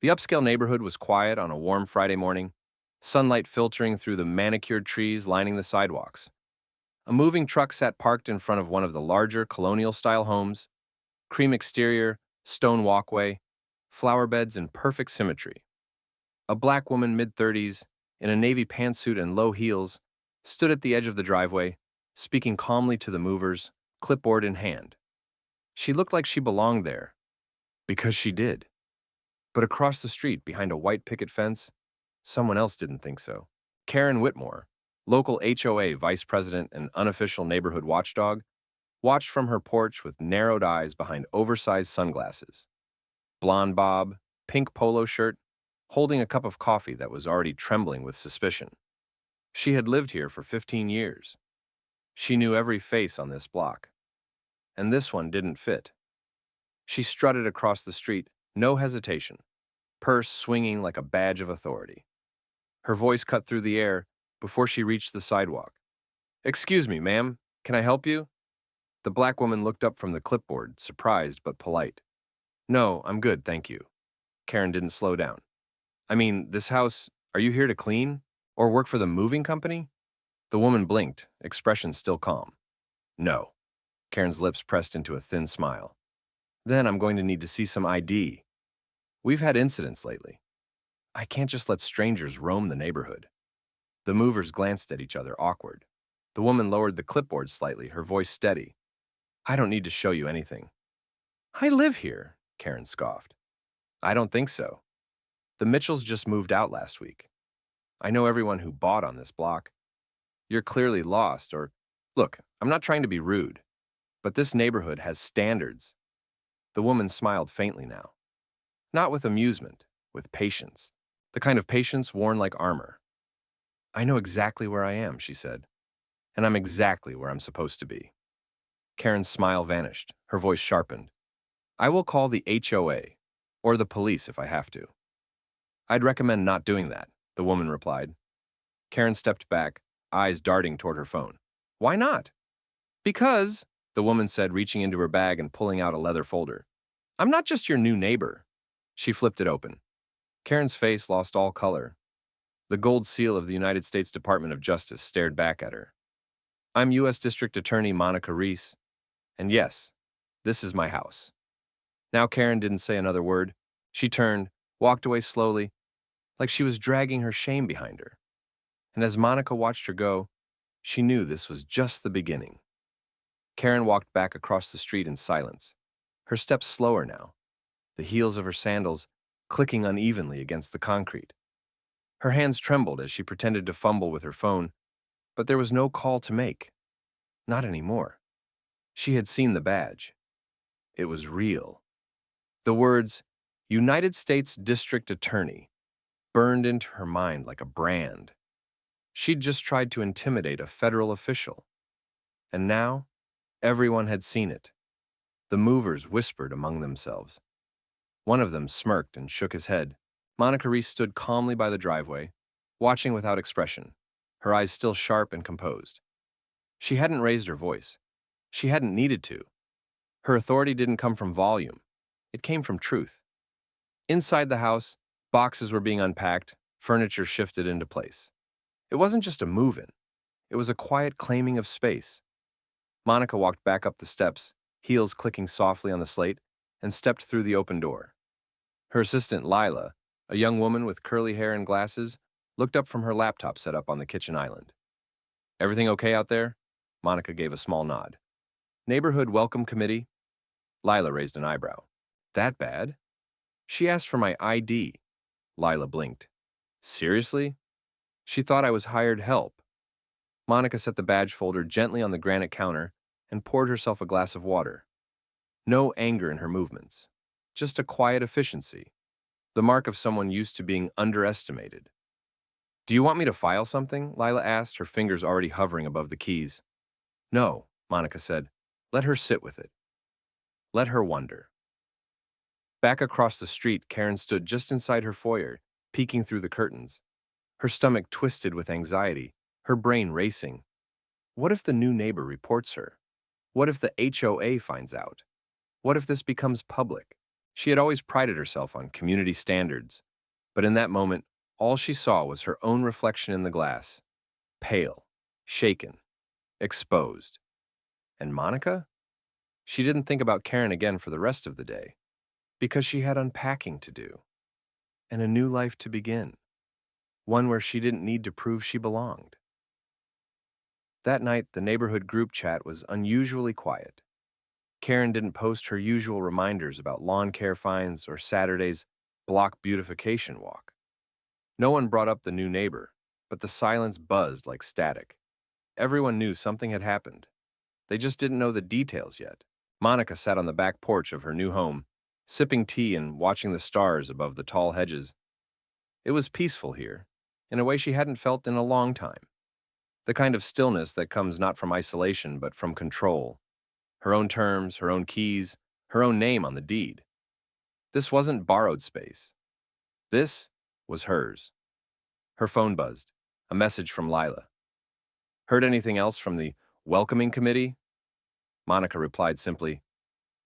The upscale neighborhood was quiet on a warm Friday morning, sunlight filtering through the manicured trees lining the sidewalks. A moving truck sat parked in front of one of the larger colonial-style homes, cream exterior, stone walkway, flower beds in perfect symmetry. A black woman mid-30s, in a navy pantsuit and low heels, stood at the edge of the driveway, speaking calmly to the movers, clipboard in hand. She looked like she belonged there, because she did. But across the street, behind a white picket fence, someone else didn't think so. Karen Whitmore, local HOA vice president and unofficial neighborhood watchdog, watched from her porch with narrowed eyes behind oversized sunglasses. Blonde bob, pink polo shirt, holding a cup of coffee that was already trembling with suspicion. She had lived here for 15 years. She knew every face on this block. And this one didn't fit. She strutted across the street, no hesitation, purse swinging like a badge of authority. Her voice cut through the air before she reached the sidewalk. "Excuse me, ma'am, can I help you?" The black woman looked up from the clipboard, surprised but polite. "No, I'm good, thank you." Karen didn't slow down. "I mean, this house, are you here to clean? Or work for the moving company?" The woman blinked, expression still calm. "No." Karen's lips pressed into a thin smile. "Then I'm going to need to see some ID. We've had incidents lately. I can't just let strangers roam the neighborhood." The movers glanced at each other, awkward. The woman lowered the clipboard slightly, her voice steady. "I don't need to show you anything." "I live here," Karen scoffed. "I don't think so. The Mitchells just moved out last week. I know everyone who bought on this block. You're clearly lost, or... Look, I'm not trying to be rude, but this neighborhood has standards." The woman smiled faintly now. Not with amusement, with patience. The kind of patience worn like armor. "I know exactly where I am," she said, "and I'm exactly where I'm supposed to be." Karen's smile vanished, her voice sharpened. "I will call the HOA, or the police if I have to." "I'd recommend not doing that," the woman replied. Karen stepped back, eyes darting toward her phone. "Why not?" "Because," the woman said, reaching into her bag and pulling out a leather folder, "I'm not just your new neighbor." She flipped it open. Karen's face lost all color. The gold seal of the United States Department of Justice stared back at her. "I'm U.S. District Attorney Monica Reese, and yes, this is my house." Now Karen didn't say another word. She turned, walked away slowly, like she was dragging her shame behind her. And as Monica watched her go, she knew this was just the beginning. Karen walked back across the street in silence, her steps slower now, the heels of her sandals clicking unevenly against the concrete. Her hands trembled as she pretended to fumble with her phone, but there was no call to make. Not anymore. She had seen the badge. It was real. The words, United States District Attorney, burned into her mind like a brand. She'd just tried to intimidate a federal official. And now, everyone had seen it. The movers whispered among themselves. One of them smirked and shook his head. Monica Reese stood calmly by the driveway, watching without expression, her eyes still sharp and composed. She hadn't raised her voice. She hadn't needed to. Her authority didn't come from volume. It came from truth. Inside the house, boxes were being unpacked, furniture shifted into place. It wasn't just a move-in. It was a quiet claiming of space. Monica walked back up the steps, heels clicking softly on the slate, and stepped through the open door. Her assistant, Lila, a young woman with curly hair and glasses, looked up from her laptop set up on the kitchen island. "Everything okay out there?" Monica gave a small nod. "Neighborhood Welcome Committee?" Lila raised an eyebrow. "That bad?" "She asked for my ID." Lila blinked. "Seriously?" "She thought I was hired help." Monica set the badge folder gently on the granite counter and poured herself a glass of water. No anger in her movements, just a quiet efficiency, the mark of someone used to being underestimated. "Do you want me to file something?" Lila asked, her fingers already hovering above the keys. "No," Monica said. "Let her sit with it. Let her wonder." Back across the street, Karen stood just inside her foyer, peeking through the curtains. Her stomach twisted with anxiety, her brain racing. What if the new neighbor reports her? What if the HOA finds out? What if this becomes public? She had always prided herself on community standards, but in that moment, all she saw was her own reflection in the glass, pale, shaken, exposed. And Monica? She didn't think about Karen again for the rest of the day, because she had unpacking to do, and a new life to begin, one where she didn't need to prove she belonged. That night, the neighborhood group chat was unusually quiet. Karen didn't post her usual reminders about lawn care fines or Saturday's block beautification walk. No one brought up the new neighbor, but the silence buzzed like static. Everyone knew something had happened. They just didn't know the details yet. Monica sat on the back porch of her new home, sipping tea and watching the stars above the tall hedges. It was peaceful here, in a way she hadn't felt in a long time. The kind of stillness that comes not from isolation but from control. Her own terms, her own keys, her own name on the deed. This wasn't borrowed space. This was hers. Her phone buzzed. A message from Lila. Heard anything else from the welcoming committee? Monica replied simply,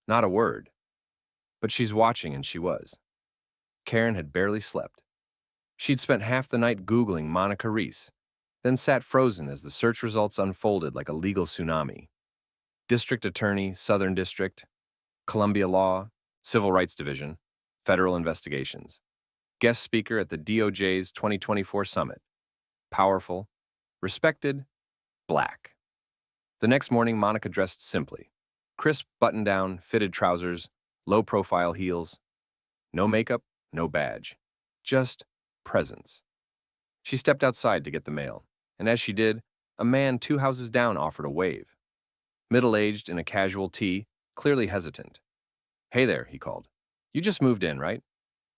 not a word. But she's watching, and she was. Karen had barely slept. She'd spent half the night Googling Monica Reese, then sat frozen as the search results unfolded like a legal tsunami. District Attorney, Southern District, Columbia Law, Civil Rights Division, Federal Investigations. Guest speaker at the DOJ's 2024 summit. Powerful, respected, black. The next morning, Monica dressed simply. Crisp button-down, fitted trousers, low-profile heels. No makeup, no badge. Just presence. She stepped outside to get the mail, and as she did, a man 2 houses down offered a wave. Middle-aged in a casual tee, clearly hesitant. Hey there, he called. You just moved in, right?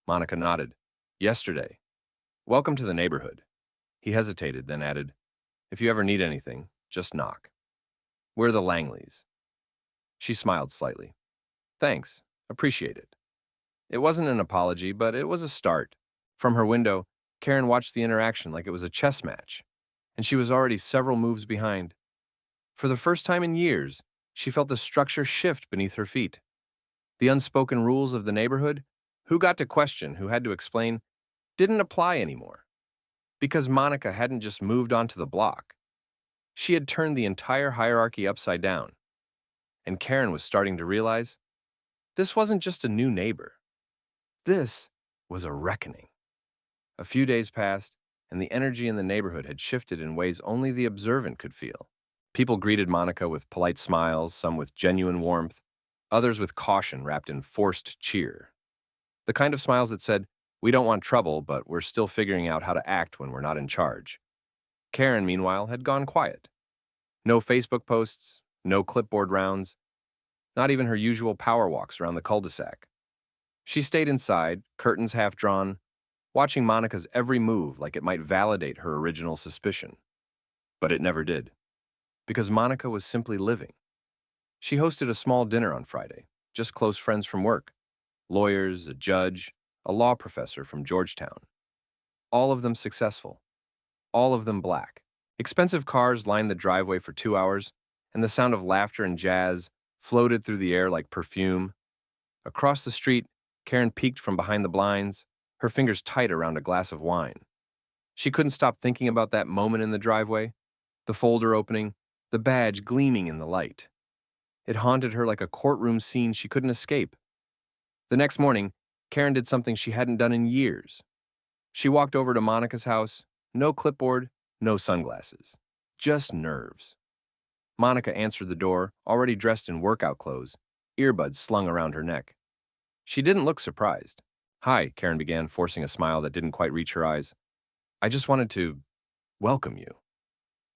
Monica nodded. Yesterday. Welcome to the neighborhood. He hesitated, then added, if you ever need anything, just knock. We're the Langleys. She smiled slightly. Thanks, appreciate it. It wasn't an apology, but it was a start. From her window, Karen watched the interaction like it was a chess match, and she was already several moves behind. For the first time in years, she felt the structure shift beneath her feet. The unspoken rules of the neighborhood, who got to question, who had to explain, didn't apply anymore. Because Monica hadn't just moved onto the block. She had turned the entire hierarchy upside down. And Karen was starting to realize this wasn't just a new neighbor. This was a reckoning. A few days passed, and the energy in the neighborhood had shifted in ways only the observant could feel. People greeted Monica with polite smiles, some with genuine warmth, others with caution wrapped in forced cheer. The kind of smiles that said, we don't want trouble, but we're still figuring out how to act when we're not in charge. Karen, meanwhile, had gone quiet. No Facebook posts, no clipboard rounds, not even her usual power walks around the cul-de-sac. She stayed inside, curtains half drawn, watching Monica's every move like it might validate her original suspicion. But it never did, because Monica was simply living. She hosted a small dinner on Friday, just close friends from work, lawyers, a judge, a law professor from Georgetown. All of them successful, all of them black. Expensive cars lined the driveway for 2 hours, and the sound of laughter and jazz floated through the air like perfume. Across the street, Karen peeked from behind the blinds, her fingers tight around a glass of wine. She couldn't stop thinking about that moment in the driveway, the folder opening, the badge gleaming in the light. It haunted her like a courtroom scene she couldn't escape. The next morning, Karen did something she hadn't done in years. She walked over to Monica's house, no clipboard, no sunglasses, just nerves. Monica answered the door, already dressed in workout clothes, earbuds slung around her neck. She didn't look surprised. Hi, Karen began, forcing a smile that didn't quite reach her eyes. I just wanted to welcome you.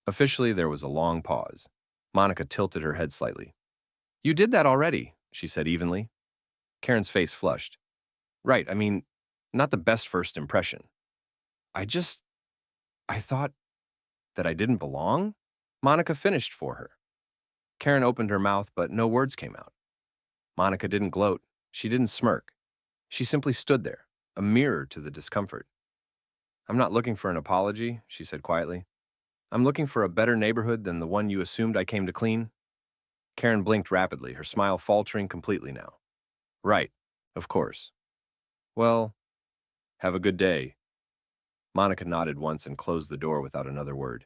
Officially, there was a long pause. Monica tilted her head slightly. You did that already, she said evenly. Karen's face flushed. Right, I mean, not the best first impression. I thought that I didn't belong? Monica finished for her. Karen opened her mouth, but no words came out. Monica didn't gloat. She didn't smirk. She simply stood there, a mirror to the discomfort. I'm not looking for an apology, she said quietly. I'm looking for a better neighborhood than the one you assumed I came to clean. Karen blinked rapidly, her smile faltering completely now. Right. Of course. Well, have a good day. Monica nodded once and closed the door without another word.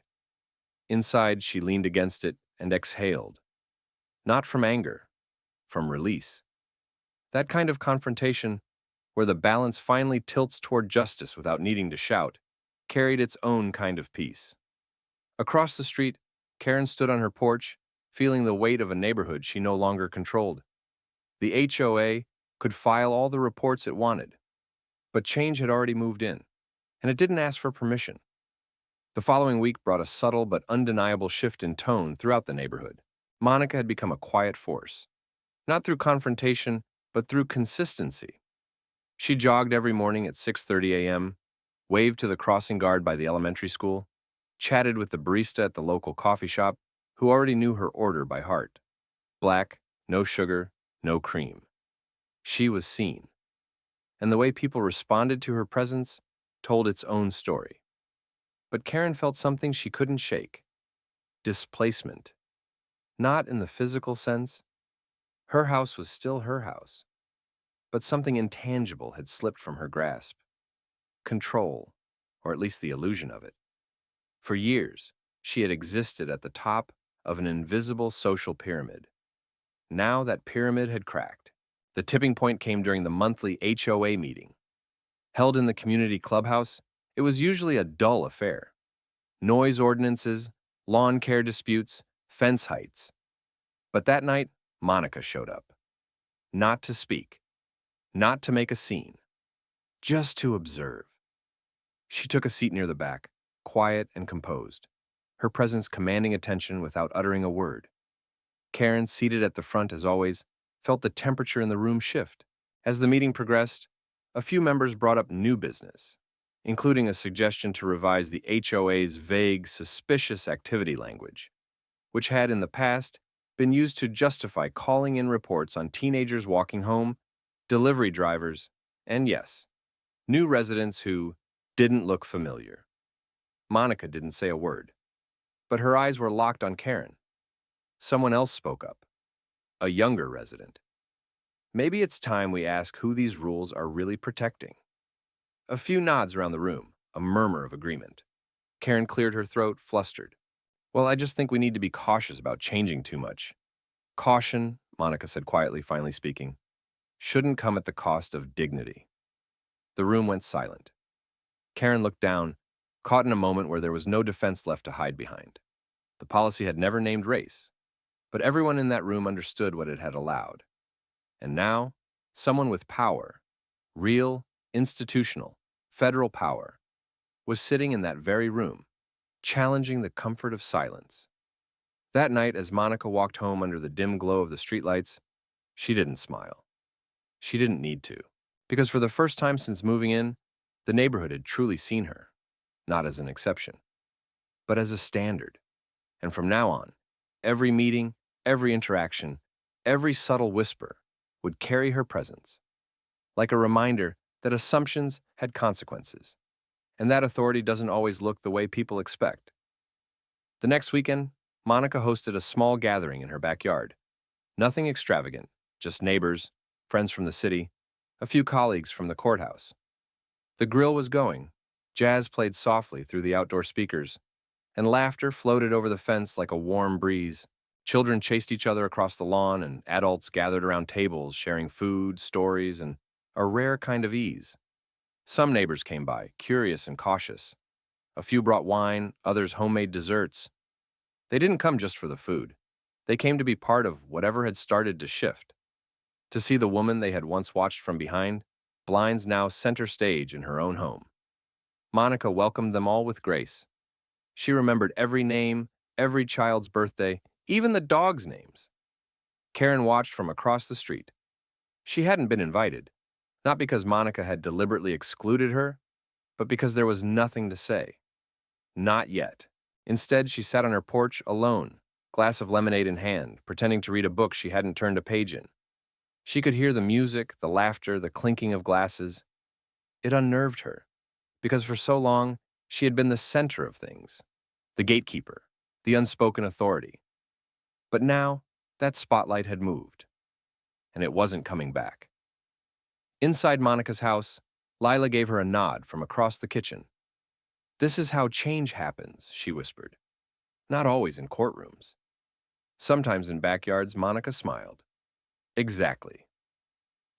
Inside, she leaned against it and exhaled. Not from anger, from release. That kind of confrontation, where the balance finally tilts toward justice without needing to shout, carried its own kind of peace. Across the street, Karen stood on her porch, feeling the weight of a neighborhood she no longer controlled. The HOA could file all the reports it wanted, but change had already moved in, and it didn't ask for permission. The following week brought a subtle but undeniable shift in tone throughout the neighborhood. Monica had become a quiet force, not through confrontation, but through consistency. She jogged every morning at 6:30 a.m., waved to the crossing guard by the elementary school, chatted with the barista at the local coffee shop, who already knew her order by heart. Black, no sugar, no cream. She was seen, and the way people responded to her presence told its own story. But Karen felt something she couldn't shake: displacement. Not in the physical sense. Her house was still her house, but something intangible had slipped from her grasp. Control, or at least the illusion of it. For years, she had existed at the top of an invisible social pyramid. Now that pyramid had cracked. The tipping point came during the monthly HOA meeting. Held in the community clubhouse, it was usually a dull affair. Noise ordinances, lawn care disputes, fence heights. But that night, Monica showed up. Not to speak, not to make a scene, just to observe. She took a seat near the back, quiet and composed, her presence commanding attention without uttering a word. Karen, seated at the front as always, felt the temperature in the room shift. As the meeting progressed, a few members brought up new business, including a suggestion to revise the HOA's vague, suspicious activity language, which had in the past been used to justify calling in reports on teenagers walking home, delivery drivers, and yes, new residents who didn't look familiar. Monica didn't say a word, but her eyes were locked on Karen. Someone else spoke up, a younger resident. Maybe it's time we ask who these rules are really protecting. A few nods around the room, a murmur of agreement. Karen cleared her throat, flustered. Well, I just think we need to be cautious about changing too much. Caution, Monica said quietly, finally speaking, shouldn't come at the cost of dignity. The room went silent. Karen looked down, caught in a moment where there was no defense left to hide behind. The policy had never named race, but everyone in that room understood what it had allowed. And now, someone with power, real, institutional, federal power, was sitting in that very room, challenging the comfort of silence. That night, as Monica walked home under the dim glow of the streetlights, she didn't smile. She didn't need to, because for the first time since moving in, the neighborhood had truly seen her, not as an exception, but as a standard. And from now on, every meeting, every interaction, every subtle whisper would carry her presence, like a reminder that assumptions had consequences, and that authority doesn't always look the way people expect. The next weekend, Monica hosted a small gathering in her backyard. Nothing extravagant, just neighbors, friends from the city, a few colleagues from the courthouse. The grill was going, jazz played softly through the outdoor speakers, and laughter floated over the fence like a warm breeze. Children chased each other across the lawn, and adults gathered around tables, sharing food, stories, and a rare kind of ease. Some neighbors came by, curious and cautious. A few brought wine, others homemade desserts. They didn't come just for the food. They came to be part of whatever had started to shift. To see the woman they had once watched from behind, blinds now center stage in her own home. Monica welcomed them all with grace. She remembered every name, every child's birthday, even the dogs' names. Karen watched from across the street. She hadn't been invited, not because Monica had deliberately excluded her, but because there was nothing to say. Not yet. Instead, she sat on her porch alone, glass of lemonade in hand, pretending to read a book she hadn't turned a page in. She could hear the music, the laughter, the clinking of glasses. It unnerved her, because for so long, she had been the center of things, the gatekeeper, the unspoken authority. But now, that spotlight had moved, and it wasn't coming back. Inside Monica's house, Lila gave her a nod from across the kitchen. "This is how change happens," she whispered. "Not always in courtrooms. Sometimes in backyards," Monica smiled. "Exactly."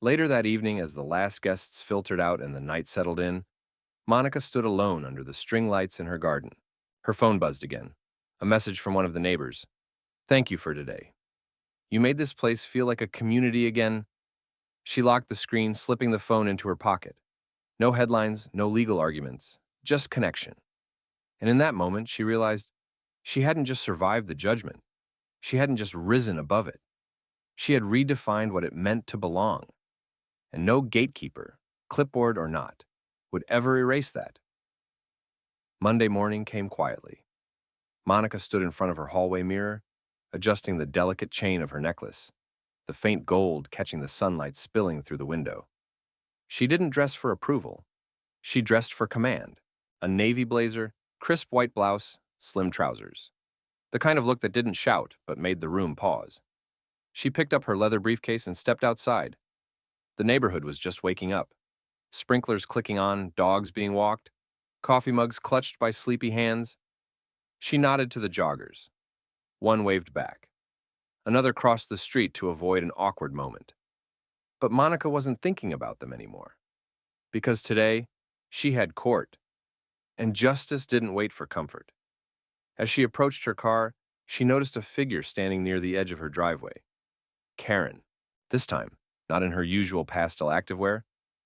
Later that evening, as the last guests filtered out and the night settled in, Monica stood alone under the string lights in her garden. Her phone buzzed again. A message from one of the neighbors. "Thank you for today. You made this place feel like a community again." She locked the screen, slipping the phone into her pocket. No headlines, no legal arguments, just connection. And in that moment, she realized she hadn't just survived the judgment. She hadn't just risen above it. She had redefined what it meant to belong. And no gatekeeper, clipboard or not, would ever erase that. Monday morning came quietly. Monica stood in front of her hallway mirror, adjusting the delicate chain of her necklace, the faint gold catching the sunlight spilling through the window. She didn't dress for approval. She dressed for command. A navy blazer, crisp white blouse, slim trousers. The kind of look that didn't shout, but made the room pause. She picked up her leather briefcase and stepped outside. The neighborhood was just waking up. Sprinklers clicking on, dogs being walked, coffee mugs clutched by sleepy hands. She nodded to the joggers. One waved back. Another crossed the street to avoid an awkward moment. But Monica wasn't thinking about them anymore. Because today, she had court. And justice didn't wait for comfort. As she approached her car, she noticed a figure standing near the edge of her driveway. Karen. This time, not in her usual pastel activewear,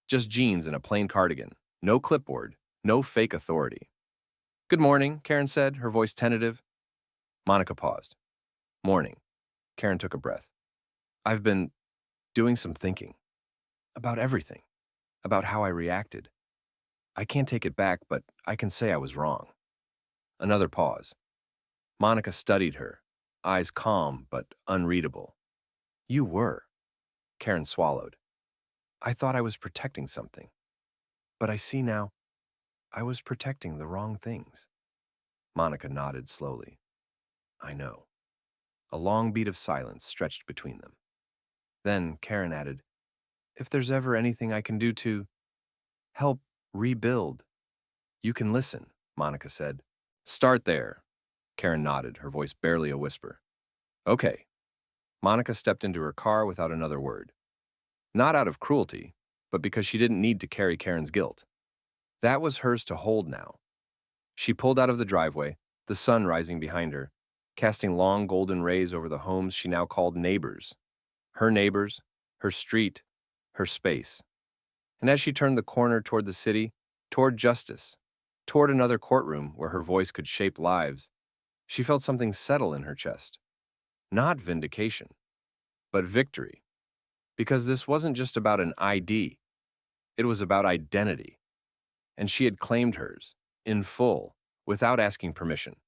just jeans and a plain cardigan. No clipboard, no fake authority. "Good morning," Karen said, her voice tentative. Monica paused. "Morning." Karen took a breath. "I've been doing some thinking. About everything. About how I reacted. I can't take it back, but I can say I was wrong." Another pause. Monica studied her, eyes calm but unreadable. "You were." Karen swallowed. "I thought I was protecting something. But I see now, I was protecting the wrong things." Monica nodded slowly. "I know." A long beat of silence stretched between them. Then Karen added, "If there's ever anything I can do to help rebuild, you can listen," Monica said. "Start there." Karen nodded, her voice barely a whisper. "Okay." Monica stepped into her car without another word. Not out of cruelty, but because she didn't need to carry Karen's guilt. That was hers to hold now. She pulled out of the driveway, the sun rising behind her, casting long golden rays over the homes she now called neighbors. Her neighbors, her street, her space. And as she turned the corner toward the city, toward justice, toward another courtroom where her voice could shape lives, she felt something settle in her chest. Not vindication, but victory. Because this wasn't just about an ID, it was about identity. And she had claimed hers, in full, without asking permission.